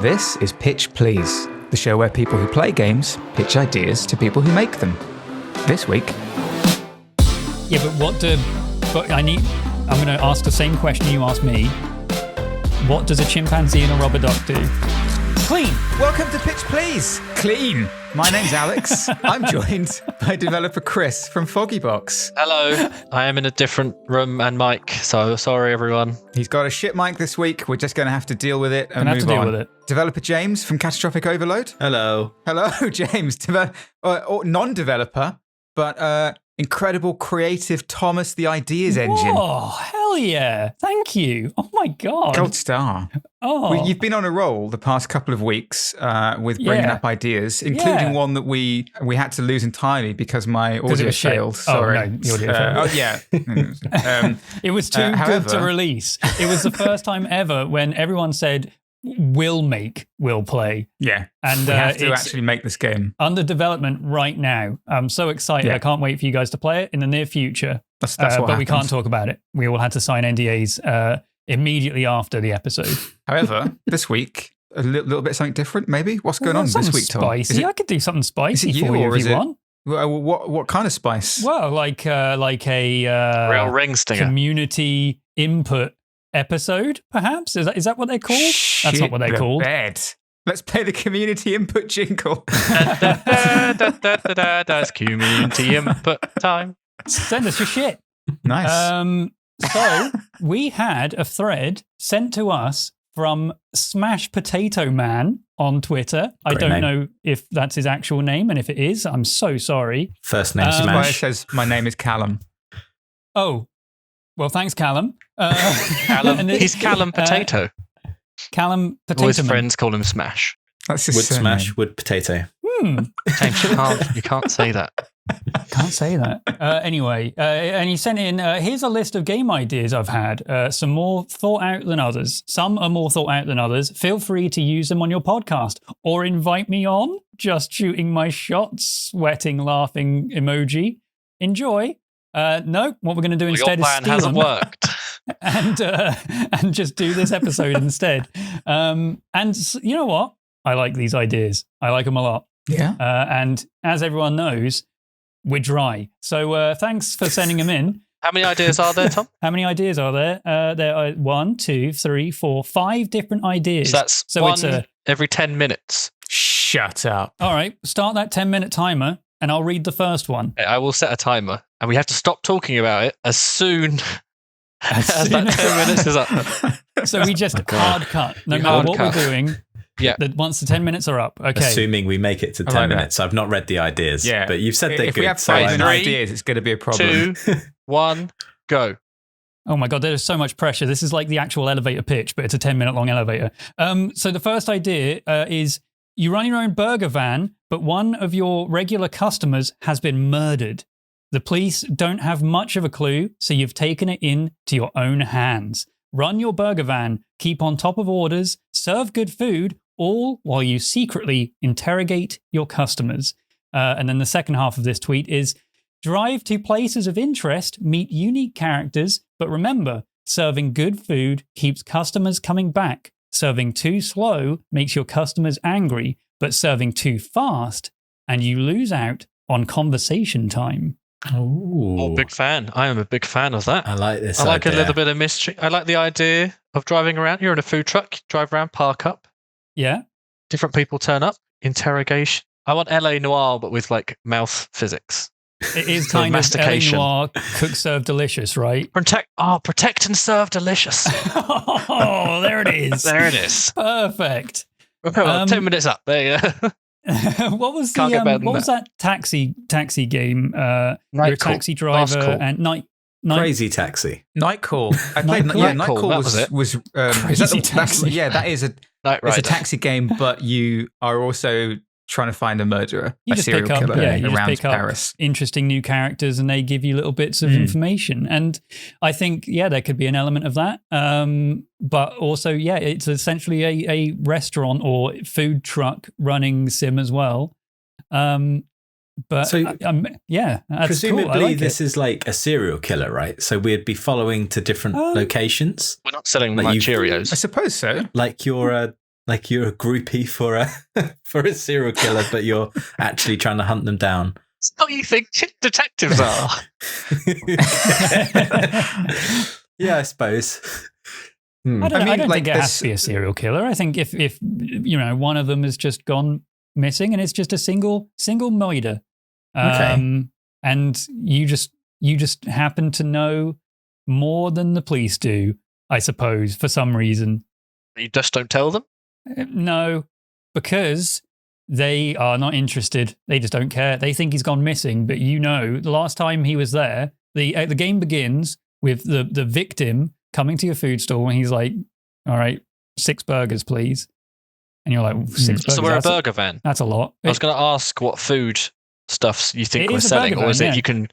This is Pitch Please, the show where people who play games pitch ideas to people who make them. This week... Yeah, but I'm going to ask the same question you asked me. What does a chimpanzee and a rubber duck do? Clean. Welcome to Pitch Please. Clean. My name's Alex. I'm joined by developer Chris from Foggybox. Hello. I am in a different room and mic, so sorry everyone. He's got a shit mic this week. We're just going to have to deal with it and move on. Have to deal with it. Developer James from Catastrophic Overload. Hello. Hello, James. Non-developer, but incredible creative Thomas the Ideas Engine. Oh, hell yeah. Thank you. Oh my God. Gold star. Oh. You've been on a roll the past couple of weeks with bringing up ideas, including one that we had to lose entirely because my audio failed. Sorry. Oh, no, the audio failed. Yeah. It was too good to release. It was the first time ever when everyone said, we'll play. Yeah. And we have to actually make this game. Under development right now. I'm so excited. Yeah. I can't wait for you guys to play it in the near future. That's what but happens. we can't talk about it. We all had to sign NDAs immediately after the episode. However, this week, a little bit something different, maybe? What's going on this week, Tom? Spicy. I could do something spicy for you if you want. What kind of spice? Well, like a real ring stinger. Community input episode, perhaps? Is that what they're called? That's not what they're called. Bed. Let's play the community input jingle. That's community input time. Send us your shit. Nice. So we had a thread sent to us from Smash Potato Man on Twitter. I don't know if that's his actual name, and if it is, I'm so sorry. First name Smash. Smash. It says my name is Callum. Oh, well, thanks, Callum. He's Callum Potato. Callum Potato. All his Man. friends call him Smash. That's his Wood surname. Smash, Wood Potato. James, you can't say that. Can't say that. Anyway, and he sent in, here's a list of game ideas I've had. Some more thought out than others. Some are more thought out than others. Feel free to use them on your podcast or invite me on. Just shooting my shot, sweating, laughing emoji. Enjoy. No, what we're going to do instead Your plan is steal hasn't them worked. and just do this episode instead. And you know what? I like these ideas. I like them a lot. Yeah. And as everyone knows, we're dry. So thanks for sending them in. How many ideas are there, Tom? How many ideas are there? There are 1, 2, 3, 4, 5 different ideas. So that's one every 10 minutes. Shut up. All right, start that 10-minute timer, and I'll read the first one. I will set a timer, and we have to stop talking about it as soon as that 10 minutes is up. So we just hard cut, no matter what we're doing. Yeah. Once the 10 minutes are up. Okay. Assuming we make it to 10 minutes. I've not read the ideas, but you've said they're good. If we have 5 ideas, it's going to be a problem. 2, 1, go. Oh my God, there's so much pressure. This is like the actual elevator pitch, but it's a 10-minute long elevator. So the first idea is you run your own burger van, but one of your regular customers has been murdered. The police don't have much of a clue, so you've taken it into your own hands. Run your burger van, keep on top of orders, serve good food, all while you secretly interrogate your customers. And then the second half of this tweet is, drive to places of interest, meet unique characters, but remember, serving good food keeps customers coming back. Serving too slow makes your customers angry, but serving too fast, and you lose out on conversation time. Oh, big fan. I am a big fan of that. I like this. I like idea. a little bit of mystery. I like the idea of driving around. You're in a food truck, you drive around, park up. Yeah. Different people turn up. Interrogation. I want LA Noire, but with like mouth physics. It is kind of LA Noire, cook, serve, delicious, right? Protect and serve delicious. Oh, there it is. There it is. Perfect. Well, 10 minutes up. There you go. What was that taxi game? You're a taxi driver and night Crazy Taxi. Night Call. I played Night Call. That was it. That is a taxi game, but you are also trying to find a murderer, a serial killer around Paris. Interesting new characters, and they give you little bits of information. And I think, there could be an element of that. But also, it's essentially a restaurant or food truck running sim as well. But so, yeah, that's presumably cool. Like this is like a serial killer, right? So we'd be following to different locations. We're not selling like Cheerios. I suppose so. Like you're a groupie for a serial killer, but you're actually trying to hunt them down. It's not what you think detectives are. Yeah, I suppose. I don't think it has to be a serial killer. I think if one of them has just gone missing and it's just a single murder, and you just happen to know more than the police do, I suppose, for some reason. You just don't tell them? No, because they are not interested. They just don't care. They think he's gone missing, but the last time he was there, the game begins with the victim coming to your food stall and he's like, all right, 6 burgers, please. And you're like, 6 burgers? So we're a burger van. That's a lot. I was going to ask what food stuffs you think we're selling, or is it you can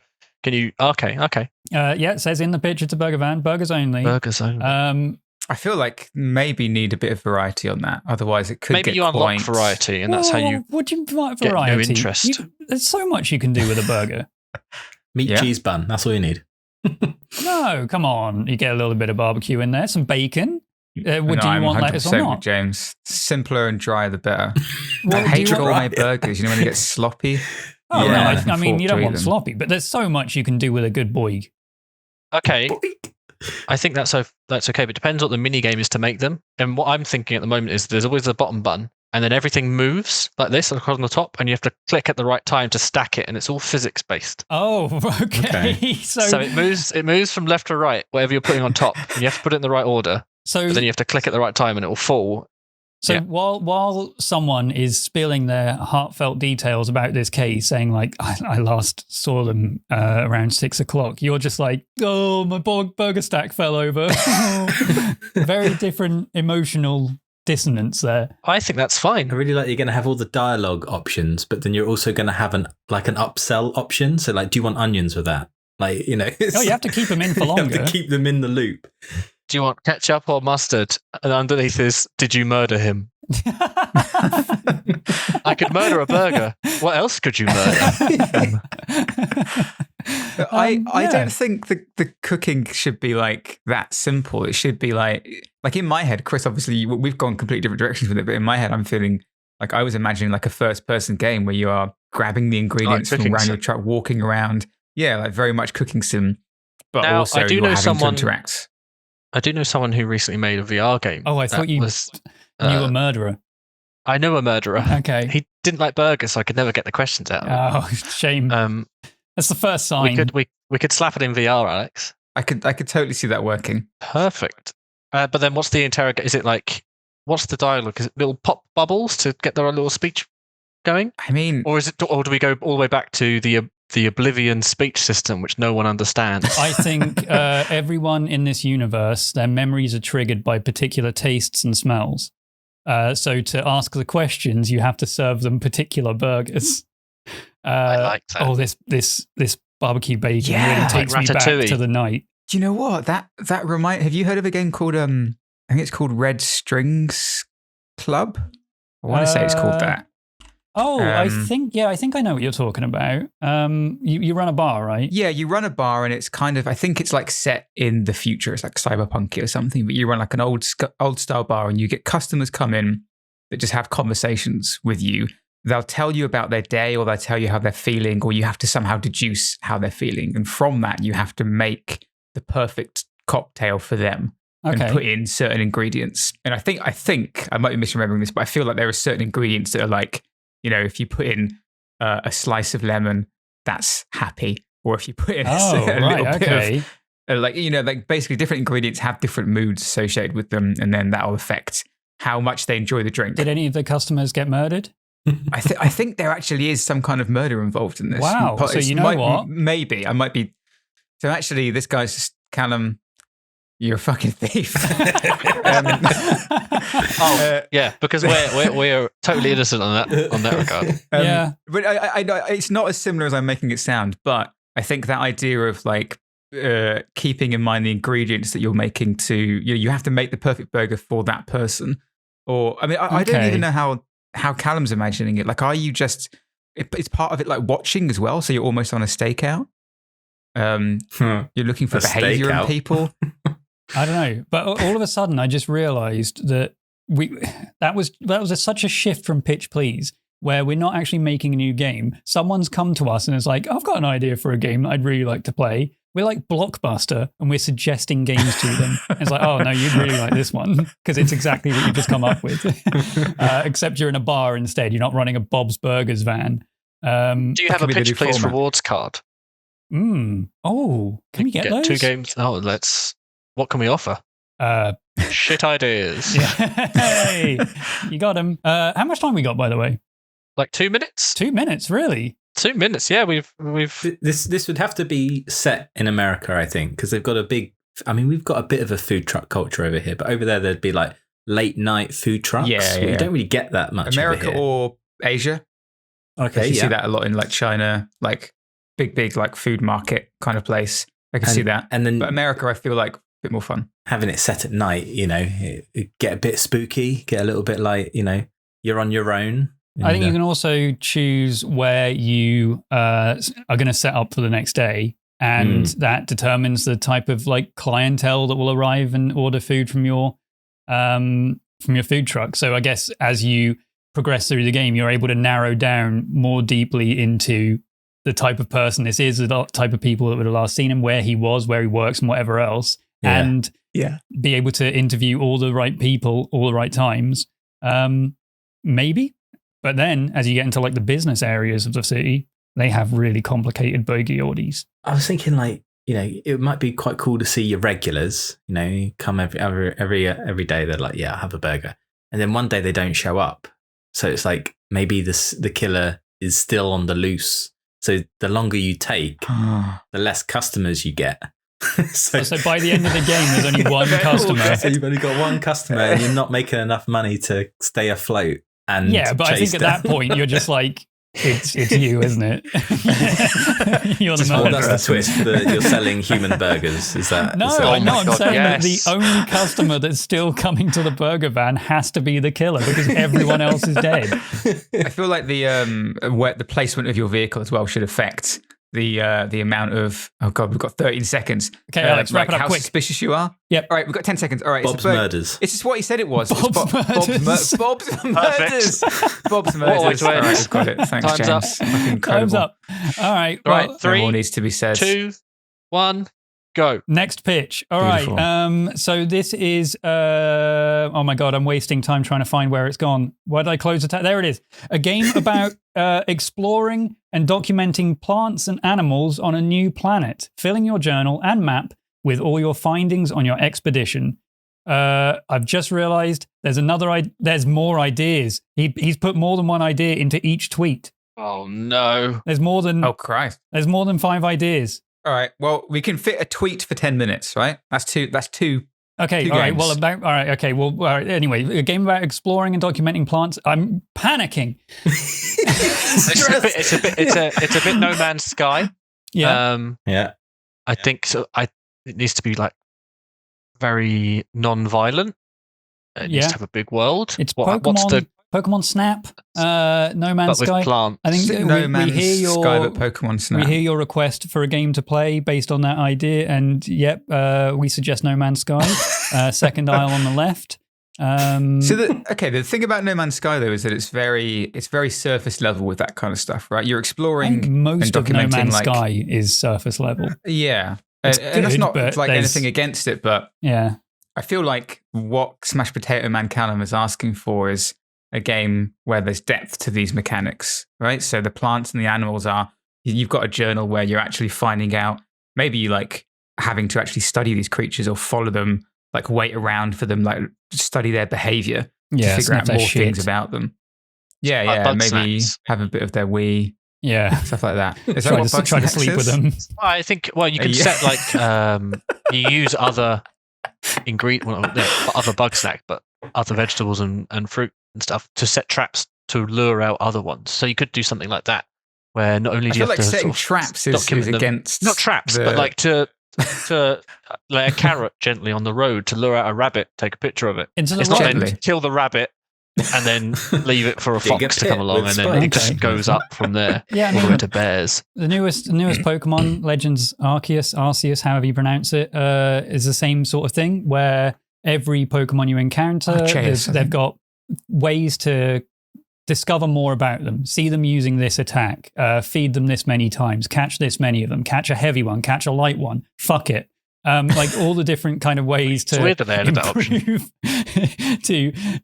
you... Okay. Yeah, it says in the pitch it's a burger van, burgers only. Burgers only. I feel like maybe need a bit of variety on that. Otherwise, it could maybe get you unlock variety, and that's how you. Would you like variety? Get new interest. There's so much you can do with a burger. Meat, cheese bun. That's all you need. No, come on. You get a little bit of barbecue in there, some bacon. Do you want lettuce or not? With James, simpler and drier the better. I hate gourmet burgers. You know when they get sloppy. Oh yeah, no, I mean you don't want sloppy, but there's so much you can do with a good boig. Okay. I think that's okay, but it depends what the mini game is to make them. And what I'm thinking at the moment is there's always the bottom button, and then everything moves like this across on the top, and you have to click at the right time to stack it, and it's all physics based. Oh, okay. So it moves from left to right, whatever you're putting on top, and you have to put it in the right order. So then you have to click at the right time, and it will fall. So while someone is spilling their heartfelt details about this case, saying like, I last saw them around 6 o'clock, you're just like, oh, my burger stack fell over. Very different emotional dissonance there. I think that's fine. I really like you're going to have all the dialogue options, but then you're also going to have an upsell option. So like, do you want onions with that? Like, you have to keep them in for longer. You have to keep them in the loop. Do you want ketchup or mustard? And underneath is, did you murder him? I could murder a burger. What else could you murder? I don't think the cooking should be like that simple. It should be like in my head, Chris, obviously we've gone completely different directions with it, but in my head I'm feeling like I was imagining like a first person game where you are grabbing the ingredients from around your truck, walking around. Yeah, like very much cooking sim, but now, also you're having to interact. I do know someone who recently made a VR game. Oh, I thought you knew a murderer. I know a murderer. Okay. He didn't like burgers, so I could never get the questions out of him. Oh, shame. That's the first sign. We could slap it in VR, Alex. I could totally see that working. Perfect. But then what's the interrogate? Is it like, what's the dialogue? Is it little pop bubbles to get their little speech going? I mean... Or do we go all the way back to the Oblivion speech system, which no one understands? I think everyone in this universe, their memories are triggered by particular tastes and smells. So to ask the questions, you have to serve them particular burgers. I like that. Oh, this barbecue bacon really takes me back to the night. Do you know what? That have you heard of a game called I think it's called Red Strings Club? I want to say it's called that. Oh, I think I know what you're talking about. You run a bar, right? Yeah, you run a bar, and it's kind of, I think it's like set in the future. It's like cyberpunky or something, but you run like an old style bar, and you get customers come in that just have conversations with you. They'll tell you about their day, or they'll tell you how they're feeling, or you have to somehow deduce how they're feeling. And from that, you have to make the perfect cocktail for them. And put in certain ingredients. And I think I might be misremembering this, but I feel like there are certain ingredients that are like, if you put in a slice of lemon, that's happy. Or if you put in a little bit of, like basically different ingredients have different moods associated with them, and then that'll affect how much they enjoy the drink. Did any of the customers get murdered? I think there actually is some kind kind of murder involved in this. Wow. So what? Maybe. I might be. So actually, this guy's just, Callum, you're a fucking thief. Yeah, because we're totally innocent on that regard. Yeah, but I it's not as similar as I'm making it sound. But I think that idea of like keeping in mind the ingredients that you're making to you have to make the perfect burger for that person. Or I mean, I don't even know how Callum's imagining it. Like, are you just it's part of it like watching as well. So you're almost on a stakeout. You're looking for behavior in people. I don't know, but all of a sudden, I just realised that that was such a shift from Pitch Please, where we're not actually making a new game. Someone's come to us and is like, I've got an idea for a game that I'd really like to play. We're like Blockbuster, and we're suggesting games to them. It's like, oh no, you'd really like this one because it's exactly what you've just come up with. Except you're in a bar instead. You're not running a Bob's Burgers van. Do you have a Pitch Please rewards card? Oh, can we get those? 2 games. Oh, what can we offer? Shit ideas. Hey, you got them. How much time we got, by the way? Like 2 minutes. 2 minutes, really? 2 minutes. Yeah, we've. This would have to be set in America, I think, because they've got a big. I mean, we've got a bit of a food truck culture over here, but over there there'd be like late night food trucks. Yeah. You don't really get that much. America over here. or Asia. Okay, you see that a lot in like China, like big like food market kind of place. I can see that. And then, but America, I feel like a bit more fun. Having it set at night, it get a bit spooky, get a little bit like, you're on your own. I think you can also choose where you are going to set up for the next day. And that determines the type of like clientele that will arrive and order food from your food truck. So I guess as you progress through the game, you're able to narrow down more deeply into the type of person this is, the type of people that would have last seen him, where he was, where he works, and whatever else. Yeah. And be able to interview all the right people, all the right times. Maybe. But then as you get into like the business areas of the city, they have really complicated bogey orders. I was thinking like, it might be quite cool to see your regulars, you come every day. They're like, yeah, I'll have a burger. And then one day they don't show up. So it's like maybe the killer is still on the loose. So the longer you take, the less customers you get. so by the end of the game, there's only one customer. So you've only got one customer and you're not making enough money to stay afloat. And but I think at that point, you're just like, it's you, isn't it? You're the murderer. That's the twist. You're selling human burgers. Is that? No, I'm saying that the only customer that's still coming to the burger van has to be the killer because everyone else is dead. I feel like the placement of your vehicle as well should affect the amount of. Oh God, we've got 13 seconds. Okay, Alex, wrap it up how quick. Suspicious you are. Yep. All right, we've got 10 seconds. All right, Bob's Murders. It's just what he said it was. Bob's Murders. Bob's Murders. Bob's Murders. All right, we've got it. Thanks, Time's James. up. Time's up. All right. Right. Well, 3, more needs to be said. 2, 1, go. Next pitch. All Beautiful. right. So this is. Oh my God! I'm wasting time trying to find where it's gone. Why did I close the tab? There it is. A game about exploring and documenting plants and animals on a new planet, filling your journal and map with all your findings on your expedition. I've just realized there's more ideas. He's put more than one idea into each tweet. Oh no! There's more than. Oh Christ! There's more than 5 ideas. All right. Well, we can fit a tweet for 10 minutes, right? That's two. Okay. All right. Well, all right. Okay. Well, all right, anyway, a game about exploring and documenting plants. I'm panicking. It's a bit No Man's Sky. Yeah. I think so. It needs to be like very non-violent. It needs to have a big world. It's Pokemon Snap, No Man's but Sky. With plants. I think No Man's Sky, but Pokemon Snap. We hear your request for a game to play based on that idea, and we suggest No Man's Sky. Second aisle on the left. The thing about No Man's Sky though is that it's very surface level with that kind of stuff, right? You're exploring most and of No Man's like, Sky is surface level. Yeah, It's and that's good, not but like anything against it, but yeah, I feel like what Smash Potato Man Callum is asking for is a game where there's depth to these mechanics, right? So the plants and the animals you've got a journal where you're actually finding out, maybe you like having to actually study these creatures or follow them, like wait around for them, like study their behavior to figure out more things about them. Yeah, maybe have a bit of their wee. Yeah, stuff like that. Try to sleep with them. I think. Well, you can set like you use other other bug snack, but other vegetables and fruit and stuff to set traps to lure out other ones. So you could do something like that, where not only do you have to setting sort of traps is against not traps, but like to lay a carrot gently on the road to lure out a rabbit, take a picture of it. It's not then kill the rabbit and then leave it for a Dig a fox to come pit along, and with then it spikes. just goes up from there Yeah, all the way to bears. The newest Pokemon, Legends Arceus, however you pronounce it, is the same sort of thing where every Pokemon you encounter, Arceus, they've got ways to discover more about them, see them using this attack, feed them this many times, catch this many of them, catch a heavy one, catch a light one, fuck it. Like all the different kind of ways to It's weird that they added that option. improve,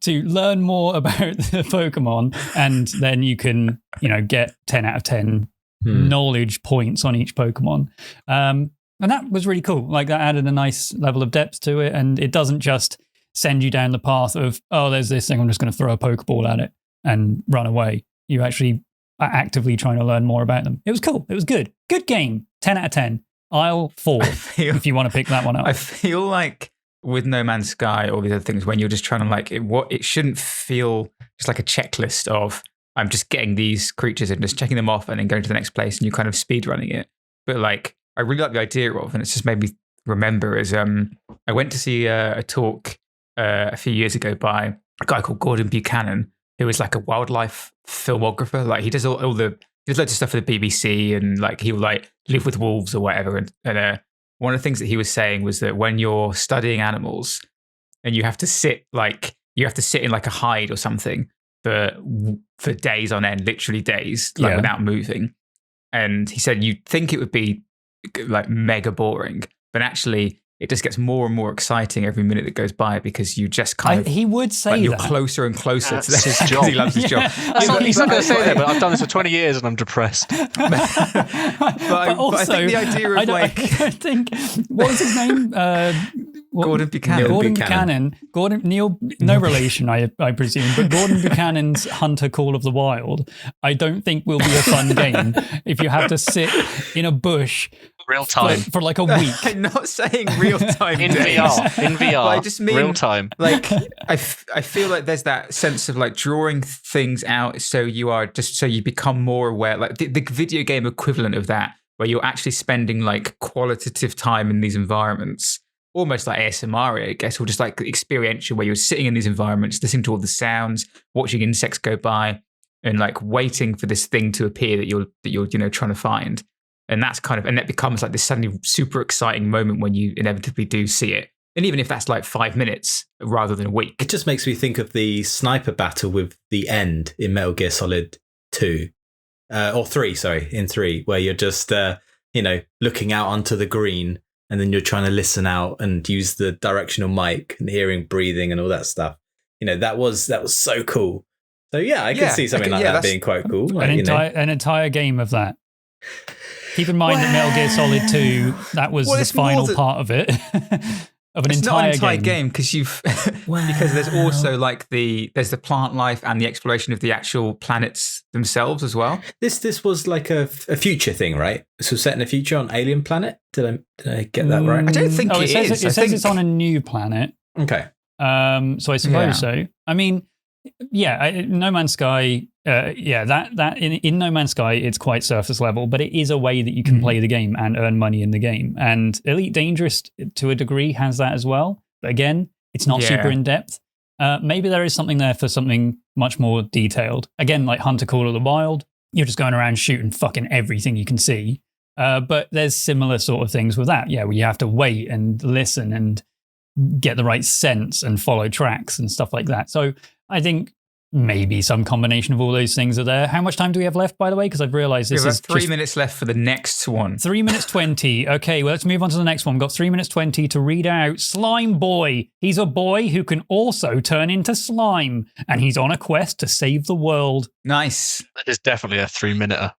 to learn more about the Pokemon, and then you can, get 10 out of 10 knowledge points on each Pokemon. And that was really cool. Like that added a nice level of depth to it, and it doesn't just send you down the path of, oh, there's this thing, I'm just going to throw a Pokeball at it and run away. You actually are actively trying to learn more about them. It was cool. It was good. Good game. 10 out of 10. Aisle 4, if you want to pick that one up. I feel like with No Man's Sky or these other things, when you're just trying to it shouldn't feel just like a checklist of I'm just getting these creatures and just checking them off and then going to the next place and you kind of speed running it. But like, I really like the idea of, and it's just made me remember is I went to see a talk a few years ago by a guy called Gordon Buchanan, who is like a wildlife filmographer. Like he does he does loads of stuff for the BBC, and like he will like live with wolves or whatever. And one of the things that he was saying was that when you're studying animals and you have to sit in like a hide or something for days on end, literally days, like without moving. And he said you'd think it would be like mega boring, but actually it just gets more and more exciting every minute that goes by because you just he would say you're that. closer and closer to That's his that. job. He loves his job. He's not going to say that, but I've done this for 20 years and I'm depressed. But I think the idea of I don't think, what was his name? Gordon Buchanan. Gordon Buchanan. No relation, I presume, but Gordon Buchanan's Hunter Call of the Wild, I don't think will be a fun game if you have to sit in a bush Real time. for like a week. I'm not saying real time In days. VR. In VR. But I just mean real time. Like I feel like there's that sense of like drawing things out so you become more aware, like the video game equivalent of that, where you're actually spending like qualitative time in these environments, almost like ASMR, I guess, or just like experiential, where you're sitting in these environments, listening to all the sounds, watching insects go by, and like waiting for this thing to appear that you're trying to find. And that's and that becomes like this suddenly super exciting moment when you inevitably do see it. And even if that's like 5 minutes rather than a week. It just makes me think of the sniper battle with the end in Metal Gear Solid 2. Or 3, sorry, in 3, where you're just, looking out onto the green and then you're trying to listen out and use the directional mic and hearing breathing and all that stuff. That was so cool. So yeah, I can see something like that being quite cool. Like, an entire game of that. Keep in mind that Metal Gear Solid 2, that was the final part of it. Of it's not an entire game because because there's also like there's the plant life and the exploration of the actual planets themselves as well. This was like a future thing, right? This was set in a future on alien planet. Did I get that right? I don't think it is. It says it's on a new planet. Okay. So I suppose so. I mean, No Man's Sky. In No Man's Sky, it's quite surface level, but it is a way that you can play the game and earn money in the game. And Elite Dangerous, to a degree, has that as well. But again, it's not super in depth. Maybe there is something there for something much more detailed. Again, like Hunter Call of the Wild, you're just going around shooting fucking everything you can see. But there's similar sort of things with that. Yeah, where you have to wait and listen and get the right sense and follow tracks and stuff like that. So I think maybe some combination of all those things are there. How much time do we have left, by the way? Because I've realized this is 3 minutes left for the next one. 3 minutes 20. Okay, well, let's move on to the next one. We've got 3 minutes 20 to read out Slime Boy. He's a boy who can also turn into slime, and he's on a quest to save the world. Nice. That is definitely a 3-minute.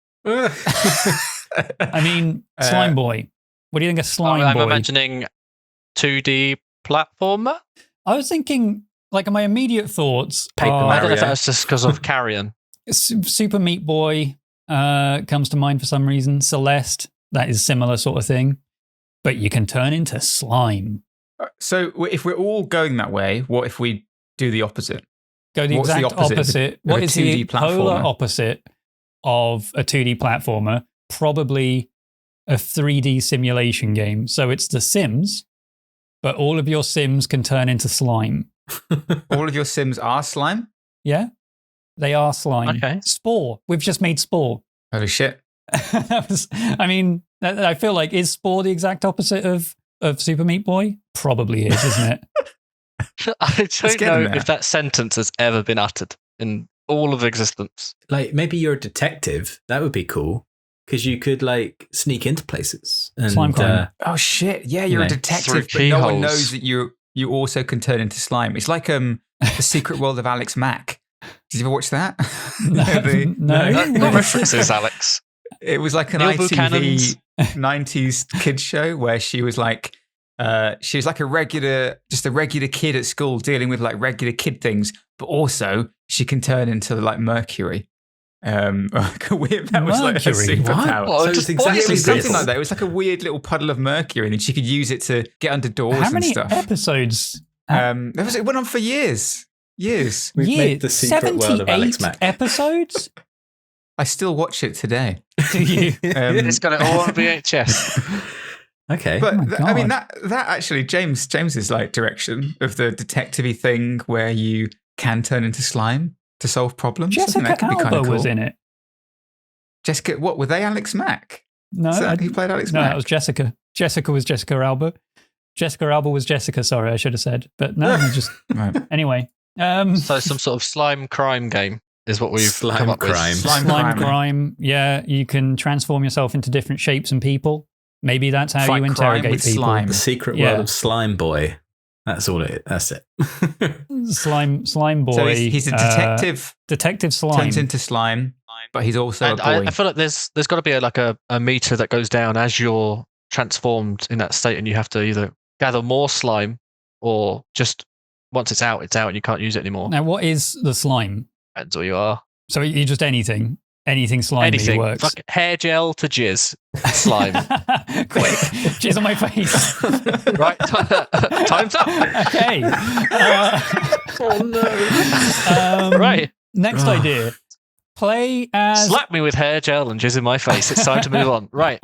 I mean, Slime Boy. What do you think of Slime Boy? I'm imagining 2D platformer. I was thinking, like, my immediate thoughts Paper are... I don't know if that's just because of Carrion. Super Meat Boy comes to mind for some reason. Celeste, that is similar sort of thing. But you can turn into slime. So if we're all going that way, what if we do the opposite? Go the exact opposite. What is the polar opposite of a 2D platformer? Probably a 3D simulation game. So it's The Sims, but all of your Sims can turn into slime. All of your Sims are slime? Yeah, they are slime. Okay. Spore. We've just made Spore. Holy shit. I feel like, is Spore the exact opposite of Super Meat Boy? Probably is, isn't it? I don't getting know there. if that sentence has ever been uttered in all of existence. Like maybe you're a detective. That would be cool because you could like sneak into places. And, Slime crime. Oh shit! Yeah, you're You a know, detective, through but no one keyholes. knows that you also can turn into slime. It's like the Secret World of Alex Mack. Did you ever watch that? No. What references, Alex? It was like an Neil ITV Buchanan's- 90s kids show where she was like a regular kid at school dealing with like regular kid things, but also she can turn into like Mercury. Like a weird, that was like her Mercury? superpower. What? So Just it's poison Yeah, it was something people. like that. It was like a weird little puddle of mercury, and then she could use it to get under doors How and many stuff. episodes? It went on for years. Years. We've made the secret world of Alex 78 Mack. episodes? I still watch it today. Do you? It's got it all on VHS. Okay. But my I mean God. that actually James's like direction of the detective-y thing where you can turn into slime to solve problems. I think Jessica that could be kind Alba of cool. was in it. Jessica, what were they? Alex Mack? No, Is that who played Alex no, Mack? that was Jessica. Jessica was Jessica Alba. Jessica Alba was Jessica. Sorry, I should have said. But no, just Right. anyway. So some sort of slime crime game is what we've Slime come up crime. with. Slime slime crime. crime. Yeah, you can transform yourself into different shapes and people. Maybe that's how Fight you crime interrogate with people. slime. The secret Yeah. world of Slime Boy. That's all it. That's it. Slime boy. So he's a detective, detective slime. turns into slime, but he's also And a boy. I feel like there's got to be a meter that goes down as you're transformed in that state, and you have to either gather more slime or just once it's out, and you can't use it anymore. Now, what is the slime? Depends where you are. So you just anything slimy Anything. works. Fuck hair gel to jizz. Slime. Quick, jizz on my face. Right. Time's up. Okay. Oh no. Right. Next idea. Play as Slap me with hair gel and jizz in my face. It's time to move on. Right.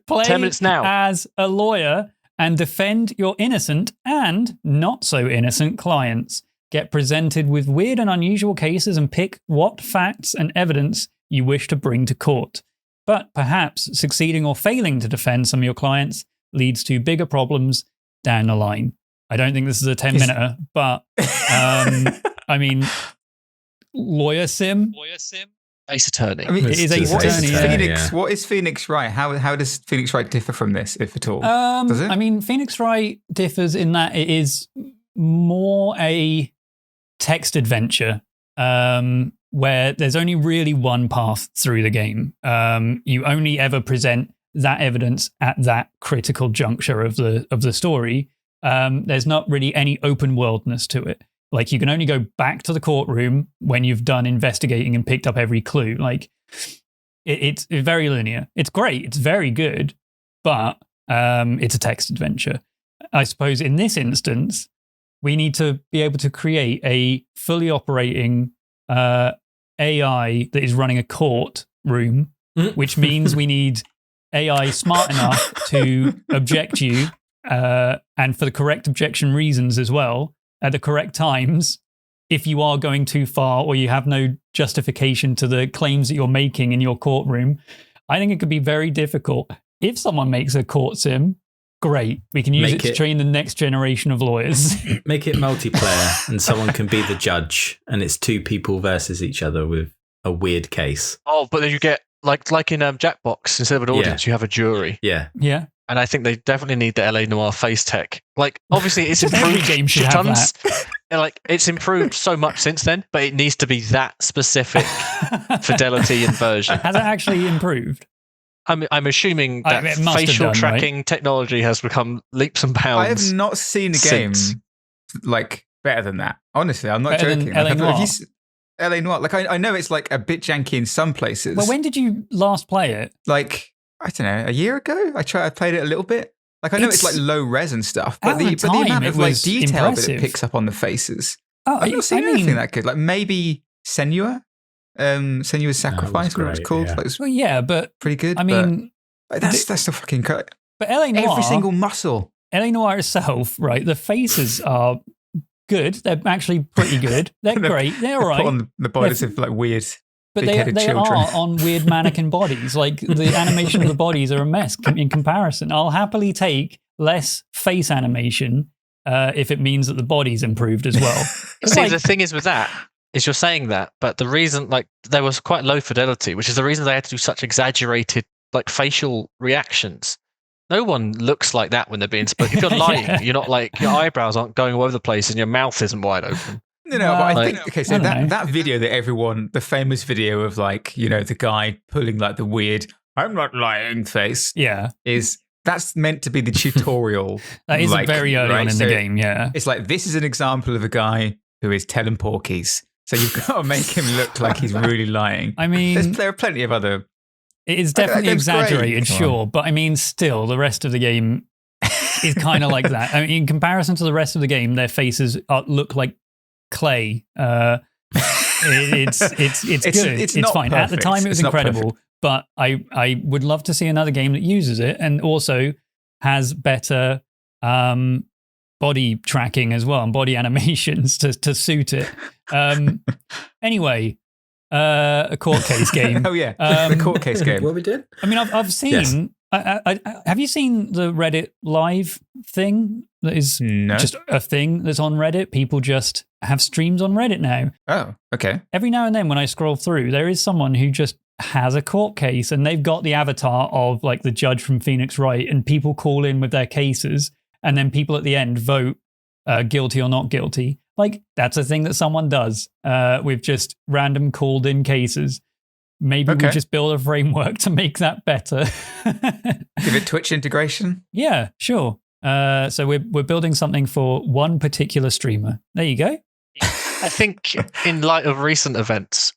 play 10 minutes now. as a lawyer and defend your innocent and not so innocent clients. Get presented with weird and unusual cases and pick what facts and evidence you wish to bring to court. But perhaps succeeding or failing to defend some of your clients leads to bigger problems down the line. I don't think this is a 10-minute, but I mean, lawyer sim. Ace attorney. I mean, It is It's Ace what is Attorney, yeah. Phoenix? What is Phoenix Wright? How does Phoenix Wright differ from this, if at all? Does it? I mean, Phoenix Wright differs in that it is more a text adventure where there's only really one path through the game. You only ever present that evidence at that critical juncture of the story. There's not really any open worldness to it. Like you can only go back to the courtroom when you've done investigating and picked up every clue. Like it's very linear. It's great. It's very good, but it's a text adventure. I suppose in this instance, we need to be able to create a fully operating AI that is running a courtroom, which means we need AI smart enough to object you and for the correct objection reasons as well at the correct times if you are going too far or you have no justification to the claims that you're making in your courtroom. I think it could be very difficult. If someone makes a court sim, great. We can use it to train the next generation of lawyers. Make it multiplayer and someone can be the judge and it's two people versus each other with a weird case. Oh, but then you get like in Jackbox, instead of an audience, you have a jury. Yeah. Yeah. And I think they definitely need the LA Noire face tech. Like, obviously, it's Every improved game should have tons. And, like, it's improved so much since then, but it needs to be that specific fidelity and version. Has it actually improved? I'm assuming that it must have facial done, tracking technology has become leaps and bounds. I have not seen a game since. like better than that. Honestly, I'm not Better than joking. LA Like, Noire? LA Noire. Like I know it's like a bit janky in some places. Well, when did you last play it? Like I don't know, a year ago. I played it a little bit. Like I know it's like low res and stuff, but At the the time, amount it of like was detail that impressive. it picks up on the faces. Oh, I've not seen I anything mean, that good. Like maybe Senua, Senua's Sacrifice, what it was great, called. yeah. Like, it was well, yeah, but pretty good. I mean, but that's the fucking cut. but LA Noire, Every single muscle. LA Noire itself, right? The faces are good. They're actually pretty good. They're great. They're all Put right. on the bodies of like weird, But they big-headed children. are on weird mannequin bodies. Like the animation of the bodies are a mess in comparison. I'll happily take less face animation if it means that the body's improved as well. See, the thing is with that is you're saying that, but the reason like there was quite low fidelity, which is the reason they had to do such exaggerated like facial reactions. No one looks like that when they're being spoken. If you're lying, you're not like your eyebrows aren't going all over the place and your mouth isn't wide open. No, but I Like- think, okay, so that video that everyone, the famous video of like, you know, the guy pulling like the weird, I'm not lying face, Yeah. that's meant to be the tutorial. That is like, very early right? on in So the game, yeah. It's like, this is an example of a guy who is telling porkies. So you've got to make him look like he's really lying. I mean, There are plenty of other. it is That definitely game's great. exaggerated, Come on. sure. But I mean, still, the rest of the game is kind of like that. I mean, in comparison to the rest of the game, their faces look like clay. It's good. It's not fine. At the perfect. time, it was It's not incredible. But I would love to see another game that uses it and also has better body tracking as well and body animations to suit it. Anyway, a court case game. Oh yeah, the court case game. What we did? I mean, I've seen. Yes. Have you seen the Reddit live thing? That is No. just a thing that's on Reddit. People just have streams on Reddit now. Oh, okay. Every now and then, when I scroll through, there is someone who just has a court case, and they've got the avatar of like the judge from Phoenix Wright, and people call in with their cases, and then people at the end vote guilty or not guilty. Like that's a thing that someone does with just random called in cases. Maybe we Okay. just build a framework to make that better. Give it Twitch integration. Yeah, sure. So we're building something for one particular streamer. There you go. I think in light of recent events,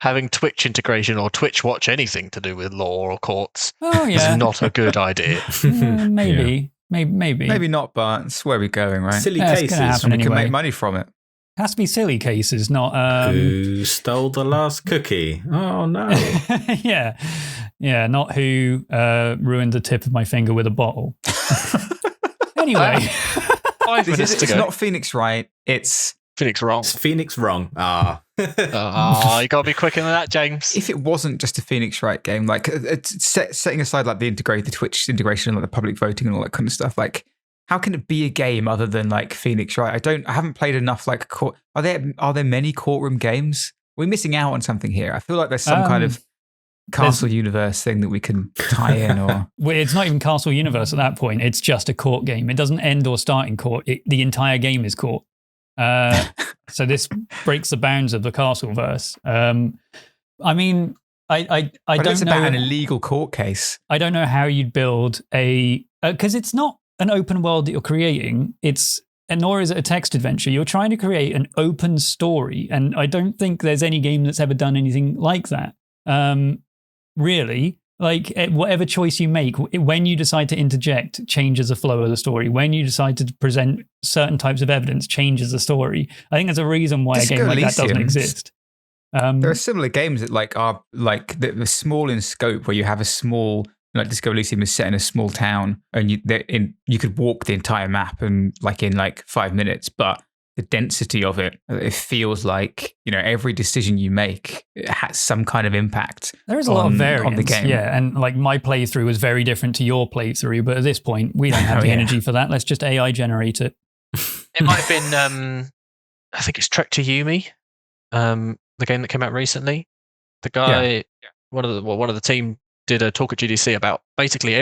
having Twitch integration or Twitch watch anything to do with law or courts Oh yeah, is not a good idea. maybe. Maybe not, but it's where we're going, right? Silly Yeah, it's gonna cases. happen. And we can anyway. make money from it. Has to be silly cases, not Who stole the last cookie? Oh no! yeah, not who ruined the tip of my finger with a bottle. Anyway, 5 minutes to It's go. not Phoenix Wright. It's Phoenix wrong. It's Phoenix wrong. Ah. Oh, you gotta be quicker than that, James. if it wasn't just a Phoenix Wright game, like setting aside like the Twitch integration and like the public voting and all that kind of stuff, like how can it be a game other than like Phoenix Wright? I haven't played enough like are there many courtroom games? We're missing out on something here. I feel like there's some kind of Castle Universe thing that we can tie in or well, it's not even Castle Universe at that point. It's just a court game. It doesn't end or start in court. The entire game is court. So this breaks the bounds of the Castleverse. I mean, I but don't it's know. about an illegal court case. I don't know how you'd build a because it's not an open world that you're creating. And nor is it a text adventure. You're trying to create an open story, and I don't think there's any game that's ever done anything like that. Really, like whatever choice you make, when you decide to interject, changes the flow of the story. When you decide to present certain types of evidence, changes the story. I think there's a reason why Disco a game like that doesn't Elysium. Exist. There are similar games that like are like they're small in scope, where you have a small like Disco Elysium is set in a small town, and you could walk the entire map and like in like 5 minutes, but the density of it feels like every decision you make it has some kind of impact. There is a lot of variance on the game. Yeah, and like my playthrough was very different to your playthrough, but at this point we don't have Oh, the yeah. energy for that. Let's just AI generate it. It might have been, I think it's Trek to Yumi, the game that came out recently. The guy, one of the team did a talk at GDC about basically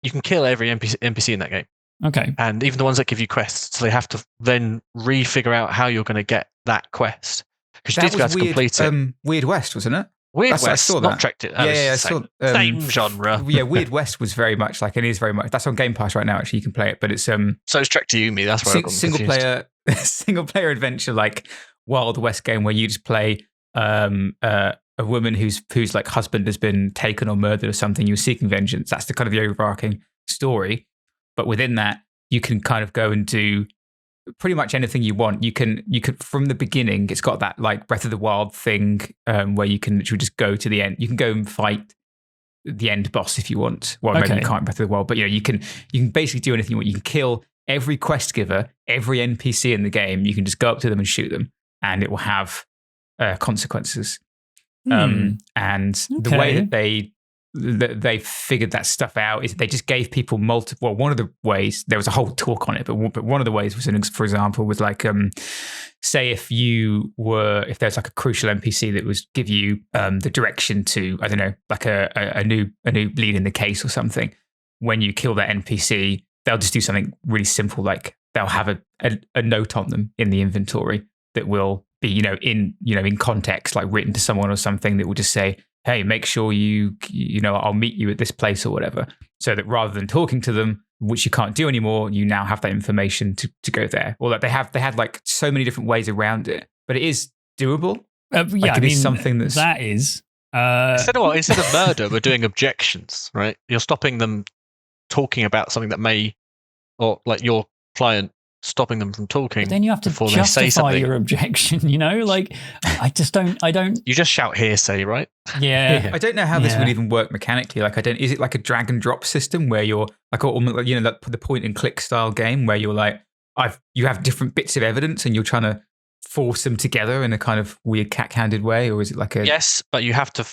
you can kill every NPC in that game. Okay. And even the ones that give you quests, so they have to then re-figure out how you're going to get that quest. Because you need to be able to complete it. Weird West, wasn't it? Weird I West, saw not that. Trek to I same, saw. same genre. Yeah, Weird West was very much like it is very much. That's on Game Pass right now. Actually, you can play it, but it's So is Trek to Yumi. That's where I got single confused. single player adventure like Wild West game where you just play a woman whose like husband has been taken or murdered or something. You're seeking vengeance. That's the kind of the overarching story. But within that, you can kind of go and do pretty much anything you want. You can from the beginning. It's got that like Breath of the Wild thing where you can literally just go to the end. You can go and fight the end boss if you want. Well, maybe you Okay. can't Breath of the Wild, but you can basically do anything you want. You can kill every quest giver, every NPC in the game, you can just go up to them and shoot them, and it will have consequences. And the way that they figured that stuff out is they just gave people multiple. Well, one of the ways, there was a whole talk on it, but one of the ways was, for example, was like, say if there's like a crucial NPC that was give you the direction to, I don't know, like a new lead in the case or something. When you kill that NPC, they'll just do something really simple, like they'll have a note on them in the inventory that will be, in context, like written to someone or something that will just say, hey, make sure I'll meet you at this place or whatever. So that rather than talking to them, which you can't do anymore, you now have that information to go there. Or that they had like so many different ways around it, but it is doable. Is something that is. Instead of murder, we're doing objections, right? You're stopping them talking about something that may, or like your client stopping them from talking. But then you have to justify your objection, like I don't. You just shout hearsay, right? Yeah. I don't know how this would even work mechanically. Like, is it like a drag and drop system where you're like, the point and click style game where you're like, you have different bits of evidence and you're trying to force them together in a kind of weird cat-handed way, or is it like a... Yes, but you have to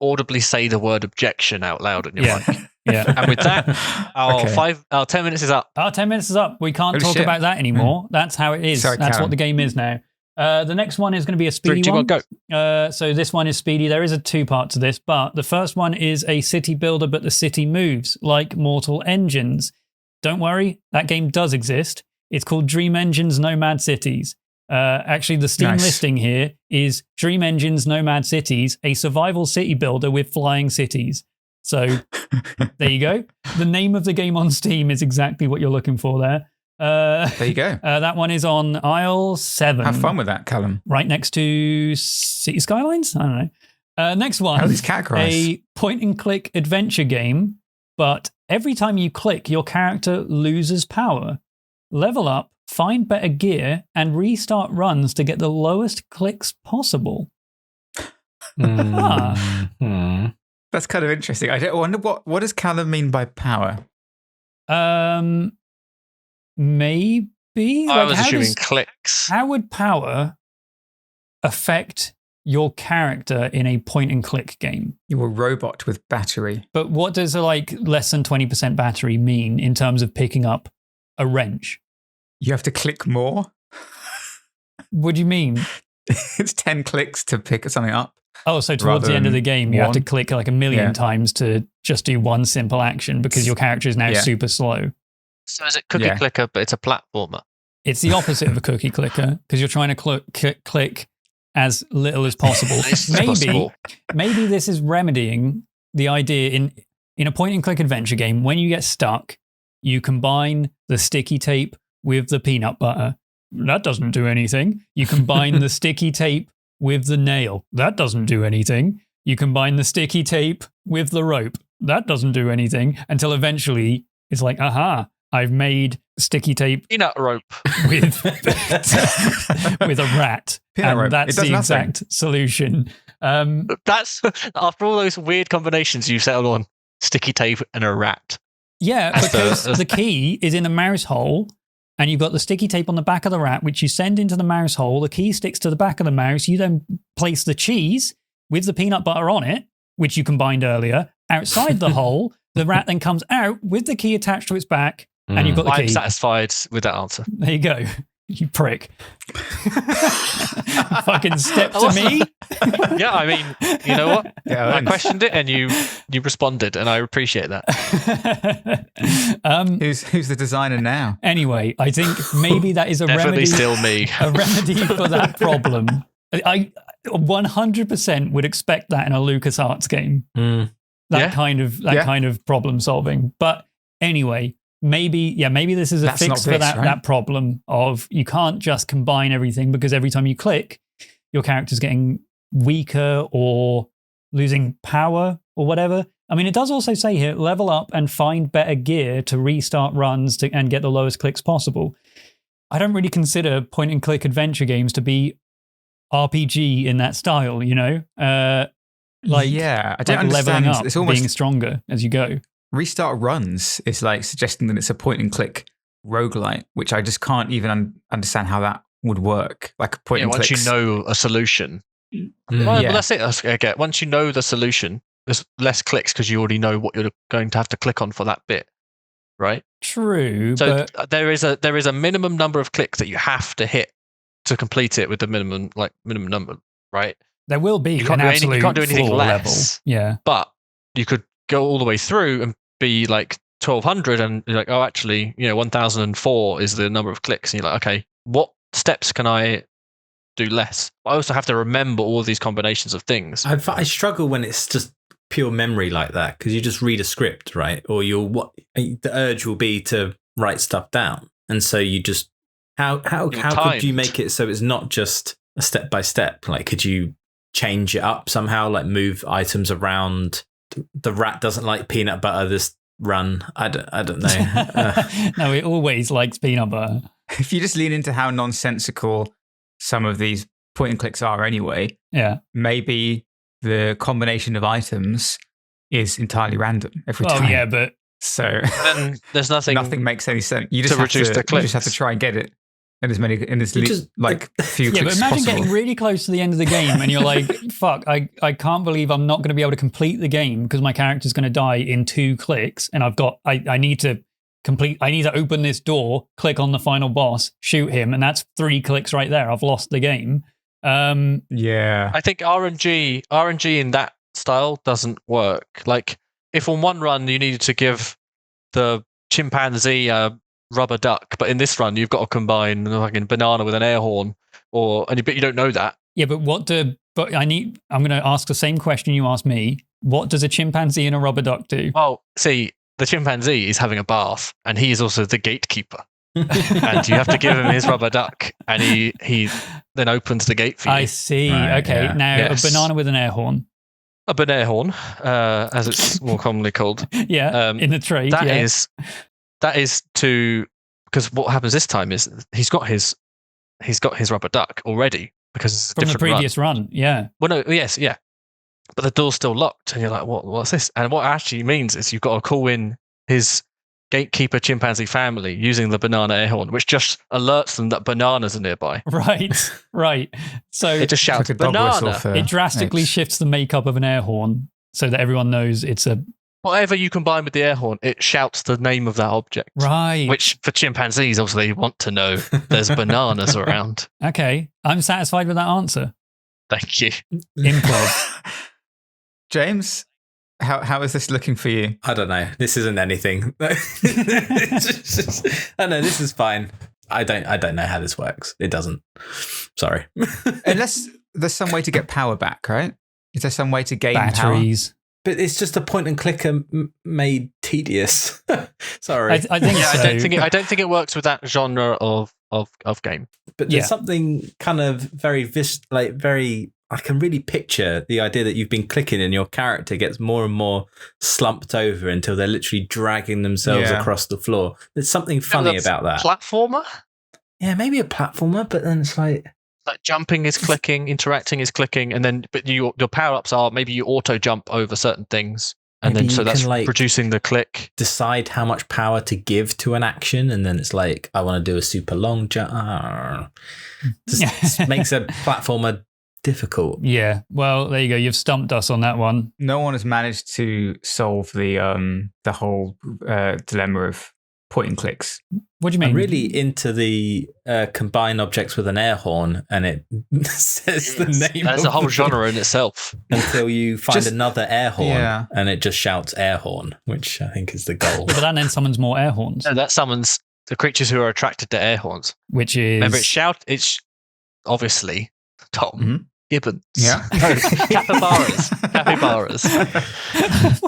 audibly say the word objection out loud at your mic. Yeah. And with that, our 10 minutes is up. Our 10 minutes is up. We can't talk about that anymore. That's how it is. Sorry, That's Karen. what the game is now. The next one is going to be a speedy one. Go. So this one is speedy. There is a two-part to this, but the first one is a city builder, but the city moves like Mortal Engines. Don't worry, that game does exist. It's called Dream Engines Nomad Cities. Actually, the Steam listing here is Dream Engines Nomad Cities, a survival city builder with flying cities. So there you go. The name of the game on Steam is exactly what you're looking for there. There you go. That one is on aisle 7. Have fun with that, Callum. Right next to City Skylines? I don't know. Next one. How is categorized? A point-and-click adventure game, but every time you click, your character loses power. Level up, find better gear, and restart runs to get the lowest clicks possible. That's kind of interesting. I wonder what does Callum mean by power? Maybe. I was assuming clicks. How would power affect your character in a point-and-click game? You're a robot with battery. But what does less than 20% battery mean in terms of picking up a wrench? You have to click more? What do you mean? It's 10 clicks to pick something up. Oh, so towards the end of the game, you have to click like a million times to just do one simple action because your character is now super slow. So is it cookie clicker, but it's a platformer? It's the opposite of a cookie clicker because you're trying to click as little as possible. Maybe this is remedying the idea in a point-and-click adventure game. When you get stuck, you combine the sticky tape with the peanut butter. That doesn't do anything. You combine the sticky tape with the nail. That doesn't do anything. You combine the sticky tape with the rope. That doesn't do anything until eventually it's like, aha, I've made sticky tape peanut rope with a rat. Peanut rope. That's the exact solution. That's after all those weird combinations you settled on sticky tape and a rat. Yeah, because the key is in a mouse hole. And you've got the sticky tape on the back of the rat, which you send into the mouse hole. The key sticks to the back of the mouse. You then place the cheese with the peanut butter on it, which you combined earlier, outside the hole. The rat then comes out with the key attached to its back, and you've got the key. I'm satisfied with that answer. There you go. You prick. Fucking step to me. Yeah, I mean, you know what? Yeah, I questioned it and you responded, and I appreciate that. Who's the designer now? Anyway, I think maybe that is a Definitely remedy. Still me. A remedy for that problem. I 100% would expect that in a LucasArts game. That kind of problem solving. But anyway, maybe this is a fix for that problem of you can't just combine everything because every time you click, your character's getting weaker or losing power or whatever. I mean, it does also say here, level up and find better gear to restart runs and get the lowest clicks possible. I don't really consider point-and-click adventure games to be RPG in that style, you know? I don't understand. Leveling up, it's almost being stronger as you go. Restart runs is like suggesting that it's a point and click roguelite, which I just can't even understand how that would work. Like a point and once clicks. you know a solution. Well, that's it. I get. Once you know the solution, there's less clicks because you already know what you're going to have to click on for that bit, right? True. So but there is a minimum number of clicks that you have to hit to complete it with the minimum number, right? there will be You can't an do absolute you can't do anything floor less. level. Yeah. But you could go all the way through and be like 1200 and you're like, oh, actually, 1004 is the number of clicks. And you're like, okay, what steps can I do less? I also have to remember all these combinations of things. I struggle when it's just pure memory like that, because you just read a script, right? Or the urge will be to write stuff down. And so you just, how could you make it so it's not just a step by step? Like, could you change it up somehow, like move items around? The rat doesn't like peanut butter this run. I don't know. No, it always likes peanut butter. If you just lean into how nonsensical some of these point and clicks are anyway, maybe the combination of items is entirely random every time. Oh yeah, but so then there's nothing. Nothing makes any sense. You just to reduce the You clicks. just have to try and get it in as many few yeah, clicks but as imagine possible. getting really close to the end of the game and you're like, fuck, I can't believe I'm not going to be able to complete the game because my character's going to die in 2 clicks, and I need to open this door, click on the final boss, shoot him, and that's 3 clicks right there. I've lost the game. Yeah. I think RNG in that style doesn't work. Like, if on one run you needed to give the chimpanzee a rubber duck, but in this run you've got to combine like a banana with an air horn, but you don't know that. Yeah, but I'm going to ask the same question you asked me. What does a chimpanzee and a rubber duck do? Well, see, the chimpanzee is having a bath, and he is also the gatekeeper. And you have to give him his rubber duck, and he then opens the gate for you. I see. Right, okay, yeah. now Yes. a banana with an air horn. A banana horn, as it's more commonly called. Yeah, in the trade. That is to, because what happens this time is he's got his rubber duck already because it's a from the different previous run. Yeah. Well, no, yes, yeah, but the door's still locked, and you're like, what's this? And what it actually means is you've got to call in his gatekeeper chimpanzee family using the banana air horn, which just alerts them that bananas are nearby. Right. So It just shouts like a dog whistle banana. for it drastically apes. shifts the makeup of an air horn so that everyone knows it's a Whatever you combine with the air horn, it shouts the name of that object. right. Which for chimpanzees, obviously, want to know there's bananas around. Okay, I'm satisfied with that answer. Thank you. Improv. James, how is this looking for you? I don't know. This isn't anything. I know this is fine. I don't know how this works. It doesn't. Sorry. Unless there's some way to get power back, right? Is there some way to gain power? Batteries. But it's just a point and clicker made tedious. Sorry. I think Yeah, so. I don't think it works with that genre of game. But there's Yeah. something kind of very I can really picture the idea that you've been clicking and your character gets more and more slumped over until they're literally dragging themselves Yeah. across the floor. There's something funny that's about that. Platformer? Yeah, maybe a platformer, but then it's like, Jumping is clicking, interacting is clicking, and then your power ups are maybe you auto jump over certain things, and Maybe then so you that's can, like, producing the click. decide how much power to give to an action, and then it's like, I want to do a super long jump. Just makes a platformer difficult. Yeah. Well, there you go. You've stumped us on that one. No one has managed to solve the whole dilemma of point and clicks. What do you mean? I'm really into the combine objects with an air horn, and it says the name. That's of a whole the genre in itself. until you find Just- another air horn, Yeah. and it just shouts air horn, which I think is the goal. But that then summons more air horns, No, that summons the creatures who are attracted to air horns. which is Remember, it's obviously Tom. Mhm. Gibbons. Yeah. No, capybaras.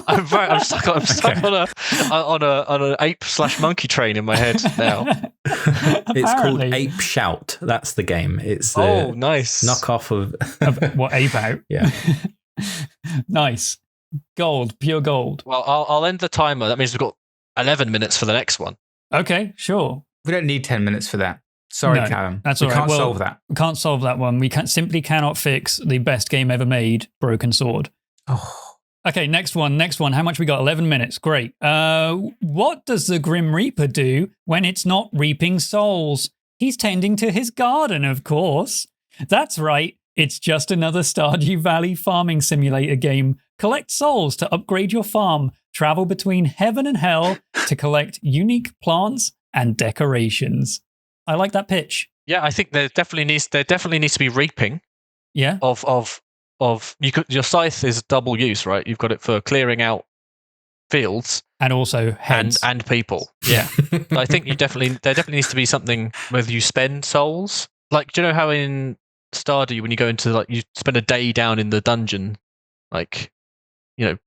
I'm stuck on an ape/monkey train in my head now. It's called Apparently. Ape Shout. That's the game. It's the Oh, nice. knockoff of. what ape out. Yeah. Nice. Gold, pure gold. Well, I'll end the timer. That means we've got 11 minutes for the next one. Okay, sure. We don't need 10 minutes for that. Sorry, No, Callum. that's we all right. can't Well- solve that. We can't solve that one. We simply cannot fix the best game ever made, Broken Sword. Oh, Okay, next one. How much we got? 11 minutes. Great. What does the Grim Reaper do when it's not reaping souls? He's tending to his garden, of course. That's right. It's just another Stardew Valley farming simulator game. Collect souls to upgrade your farm. Travel between heaven and hell to collect unique plants and decorations. I like that pitch. Yeah, I think there definitely needs to be reaping. Yeah. Of your scythe is double use, right? You've got it for clearing out fields and also heads and people. Yeah, but I think there definitely needs to be something whether you spend souls. Like, do you know how in Stardew when you go into like you spend a day down in the dungeon, like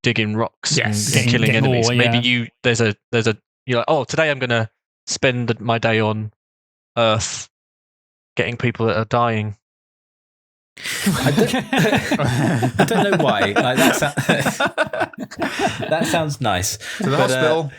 digging rocks and killing enemies. More, Maybe there's a you're like, oh, today I'm gonna spend my day on Earth getting people that are dying. I don't know why. Like, that sounds nice. To the hospital.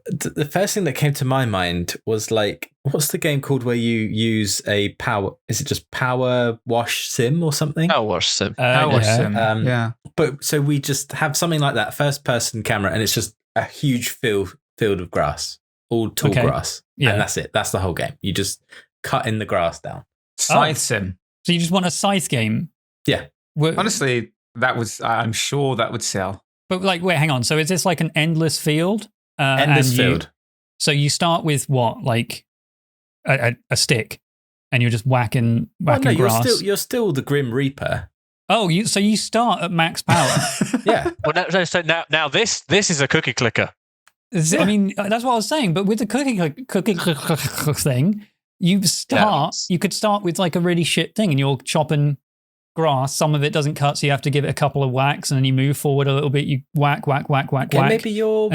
The first thing that came to my mind was like, what's the game called where you use a power? Is it just Power Wash Sim or something? Power Wash Sim. Power Wash Sim. Yeah. But so we just have something like that, first person camera, and it's just a huge field of grass, all tall grass. Yeah. And that's it. That's the whole game. You just cutting the grass down. Scythe Sim. So you just want a scythe game? Yeah. Honestly, I'm sure that would sell. But like, wait, hang on. So is this like an endless field? Endless field. So you start with what, like a stick, and you're just whacking grass. You're still the Grim Reaper. Oh, so you start at max power. Yeah. Well, so now this is a cookie clicker. I mean, that's what I was saying. But with the cookie thing, you could start with like a really shit thing, and you're chopping grass. Some of it doesn't cut, so you have to give it a couple of whacks, and then you move forward a little bit. You whack. Maybe you're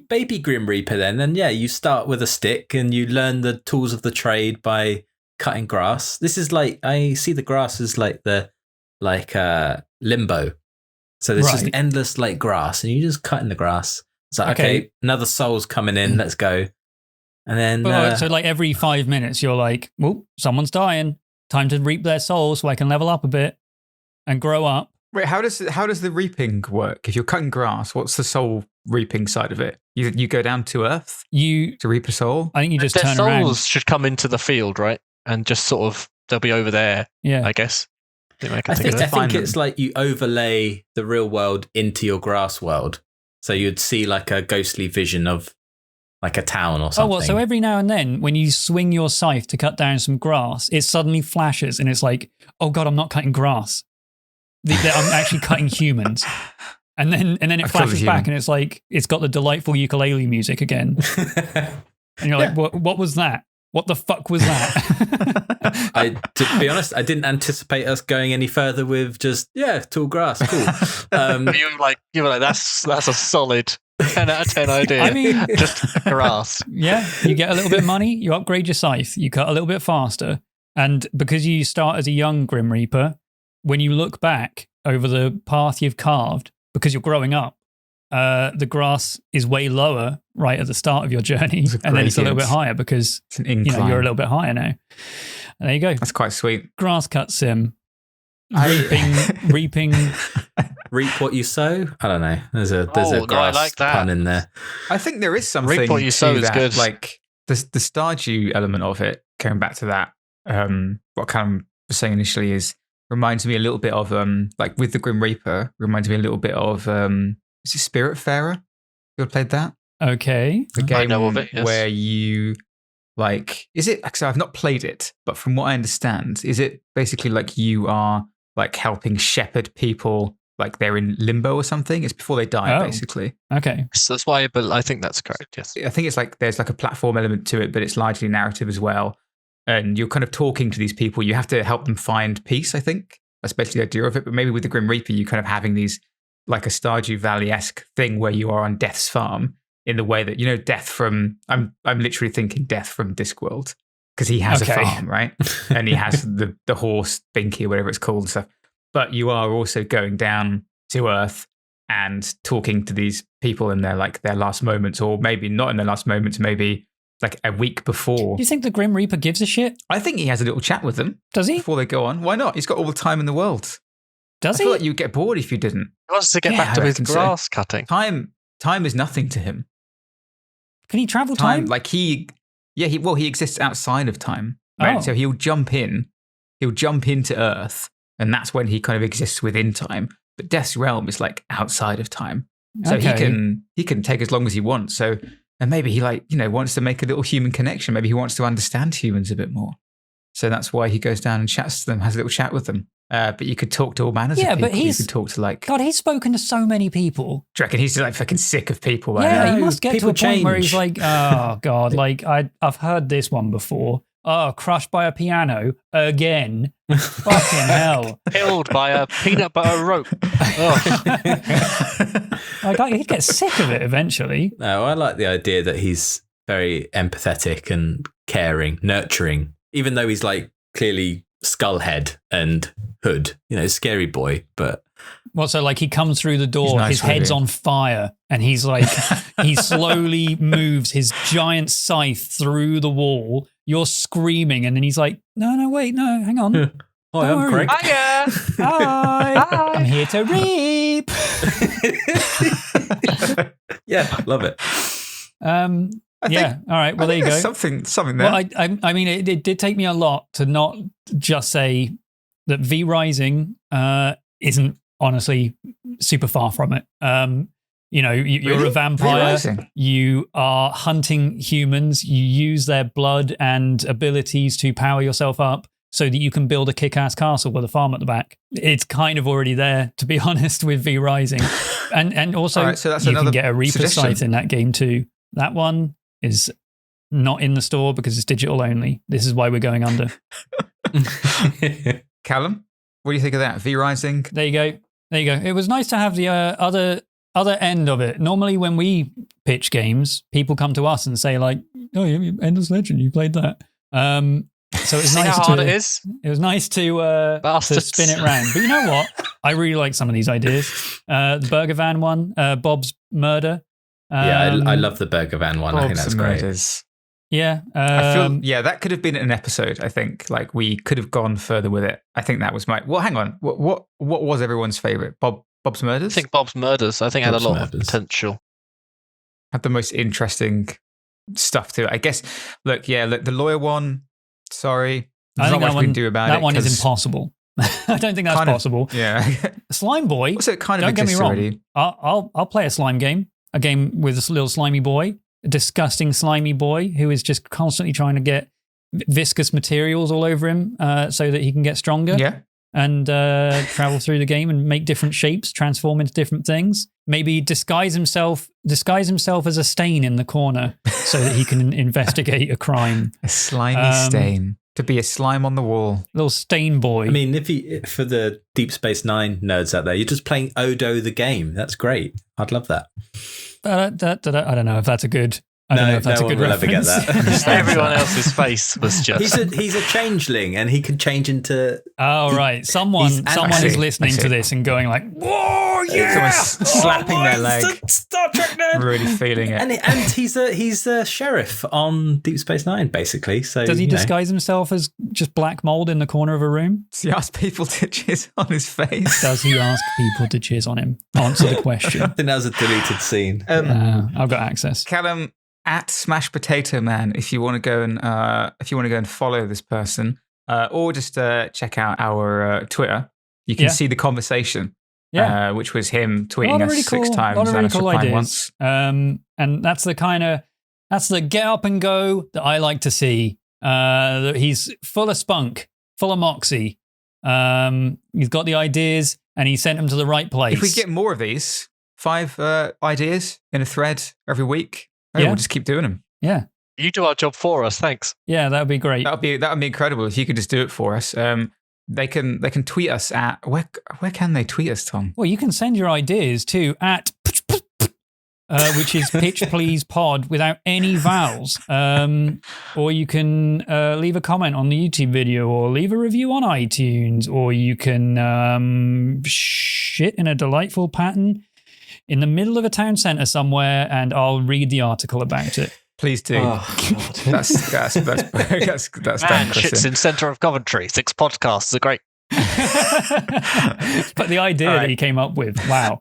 baby Grim Reaper then. And yeah, you start with a stick, and you learn the tools of the trade by cutting grass. This is like, I see the grass as like limbo. So there's just endless like grass, and you just cutting the grass. It's like, okay, another soul's coming in. Let's go. And then, so like every 5 minutes, you're like, well, someone's dying. Time to reap their soul so I can level up a bit and grow up. Wait, how does the reaping work? If you're cutting grass, what's the soul reaping side of it? You go down to Earth to reap a soul? I think you just their turn around. souls should come into the field, right? And just sort of, they'll be over there, I guess. I think it's like you overlay the real world into your grass world. So you'd see like a ghostly vision of like a town or something. Oh, well, so every now and then when you swing your scythe to cut down some grass, it suddenly flashes and it's like, oh God, I'm not cutting grass. I'm actually cutting humans. And then it flashes back and it's like, it's got the delightful ukulele music again. And you're like, what was that? What the fuck was that? To be honest, I didn't anticipate us going any further with just, tall grass, cool. You were like, that's a solid 10 out of 10 idea. I mean, just grass. Yeah, you get a little bit of money, you upgrade your scythe, you cut a little bit faster. And because you start as a young Grim Reaper, when you look back over the path you've carved, because you're growing up, the grass is way lower right at the start of your journey. And then it's a little bit higher because it's an incline. You're a little bit higher now. And there you go. That's quite sweet. Grass cut sim. Reaping. Reap what you sow? I don't know. There's a grass pun in there. I think there is something. Reap what you sow is good. Like the Stardew element of it, going back to that, what Callum was saying initially reminds me a little bit of like with the Grim Reaper, reminds me a little bit of is it Spiritfarer? You ever played that? Okay. The game I know of it, yes. where you is it actually I've not played it, but from what I understand, is it basically like you are like helping shepherd people like they're in limbo or something? It's before they die, basically. Okay. So that's why, but I think that's correct, yes. I think it's like there's like a platform element to it, but it's largely narrative as well. And you're kind of talking to these people. You have to help them find peace, I think. That's basically the idea of it. But maybe with the Grim Reaper, you kind of having these like a Stardew Valley-esque thing where you are on Death's farm in the way that, Death from, I'm literally thinking Death from Discworld, because he has a farm, right? And he has the horse, Binky, or whatever it's called and stuff. But you are also going down to Earth and talking to these people in their last moments, or maybe not in their last moments, maybe like a week before. Do you think the Grim Reaper gives a shit? I think he has a little chat with them. Does he? Before they go on. Why not? He's got all the time in the world. Does I feel he? like you'd get bored if you didn't. He wants to get Yeah, back to I his reckon so. grass cutting. Time is nothing to him. Can he travel time? Like he exists outside of time. Right? Oh. So he'll jump into Earth, and that's when he kind of exists within time. But Death's realm is like outside of time. So Okay. he can take as long as he wants. So, and maybe he wants to make a little human connection. Maybe he wants to understand humans a bit more. So that's why he goes down and chats to them, has a little chat with them. But you could talk to all manners of people. But you could talk to God, he's spoken to so many people. do you reckon he's like fucking sick of people? Right Yeah, now? he must get to people a point where he's change. like, oh God, like I've heard this one before. Oh, crushed by a piano again. Fucking hell. Killed by a peanut butter rope. Oh. He'd get sick of it eventually. No, I like the idea that he's very empathetic and caring, nurturing, even though he's like clearly Skullhead and Hood, scary boy, but Well, so like he comes through the door, He's nice his head's with it. on fire, and he's like, he slowly moves his giant scythe through the wall. You're screaming, and then he's like, no, wait, no, hang on. hi, I'm Don't Craig. Hiya! Hi, I'm here to reap. Yeah, love it. Yeah, all right, well, there you go. Something there. Well, I mean, it did take me a lot to not just say that V Rising isn't honestly super far from it. You're Really? a vampire. V-Rising? You are hunting humans. You use their blood and abilities to power yourself up so that you can build a kick-ass castle with a farm at the back. It's kind of already there, to be honest, with V Rising. And also, All right, so that's you can another get a Reaper suggestion. scythe in that game too. That one is not in the store because it's digital only. This is why we're going under. Callum, what do you think of that? V Rising? There you go. It was nice to have the other end of it. Normally, when we pitch games, people come to us and say like, "Oh, Endless Legend, you played that." So it's See nice how hard it is? It was nice to Bastards. spin it round. But you know what? I really like some of these ideas. The Burger Van one, Bob's Murder. I love the Burger Van one. I think that's great. Yeah. I feel that could have been an episode. I think like we could have gone further with it. I think that was my. Well, hang on. What was everyone's favorite? Bob's Murders. I think Bob's Murders, had a Bob's lot Murders. of potential. Had the most interesting stuff to it. I guess. Look, the lawyer one. Sorry, I there's think not much we can do about it. that one is 'cause impossible. I don't think that's kind of- possible. Yeah. Slime Boy. Also, it kind of Don't get me exists wrong. already. I'll play a game with this little slimy boy, a disgusting slimy boy who is just constantly trying to get viscous materials all over him so that he can get stronger Yeah. and travel through the game and make different shapes, transform into different things. Maybe disguise himself as a stain in the corner so that he can investigate a crime. A slimy stain. To be a slime on the wall. Little stain boy. I mean, for the Deep Space Nine nerds out there, you're just playing Odo the game. That's great. I'd love that. I don't know if that's a good. I don't know if that's no a good one will ever get reference. that. Everyone else's face was just. He's a changeling, and he can change into. Oh right, someone he's- is I listening see. to this and going like, "Whoa, yeah!" Someone's slapping their leg. Star Trek nerd. Really feeling it. And he's a sheriff on Deep Space Nine, basically. So Does he you know. disguise himself as just black mold in the corner of a room? Does he ask people to jizz on his face? Does he ask people to jizz on him? Answer the I question. think that was a deleted scene. I've got access. Callum at Smash Potato Man, if you want to go and follow this person, or just check out our Twitter, you can Yeah. see the conversation. Yeah. Which was him A lot tweeting of us really 6 cool, times lot of and really us cool replying ideas. once. And that's the get up and go that I like to see. That he's full of spunk, full of moxie. He's got the ideas and he sent them to the right place. If we get more of these, 5 ideas in a thread every week, we'll just keep doing them. yeah, You do our job for us, thanks. that would be great. That would be incredible if you could just do it for us. They can tweet us at where can they tweet us, Tom? Well, you can send your ideas to at which is Pitch Please Pod without any vowels. Or you can leave a comment on the YouTube video or leave a review on iTunes, or you can shit in a delightful pattern in the middle of a town centre somewhere and I'll read the article about it. Please do. Oh, God. That's Man Dan shits Christen. in centre of Coventry. 6 podcasts are great. But the idea that he came up with, wow.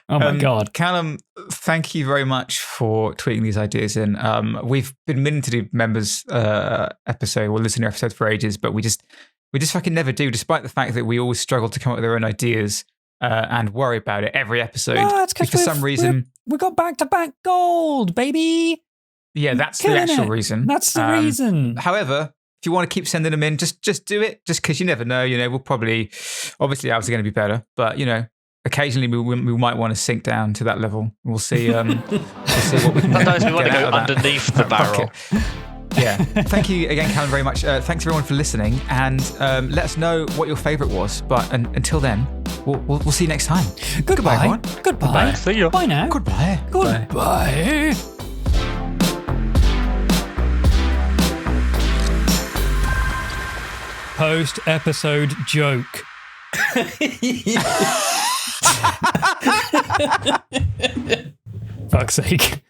Oh my God. Callum, thank you very much for tweeting these ideas in. We've been meaning to do members episode or listener episode for ages, but we just fucking never do, despite the fact that we always struggle to come up with our own ideas and worry about it every episode. No, it's because for some reason we got back-to-back gold, baby. Yeah, that's the actual reason. That's the reason. However, if you want to keep sending them in, just do it. Just because you never know. We'll probably, obviously, ours are going to be better, but occasionally we might want to sink down to that level. We'll see. We'll see what we can. Sometimes we want to go underneath the barrel. Yeah. Thank you again, Callum, very much. Thanks everyone for listening, and let us know what your favourite was. But until then, we'll see you next time. Goodbye, everyone. Goodbye. See you. Bye now. Goodbye. Goodbye. Post-episode joke. Fuck's sake.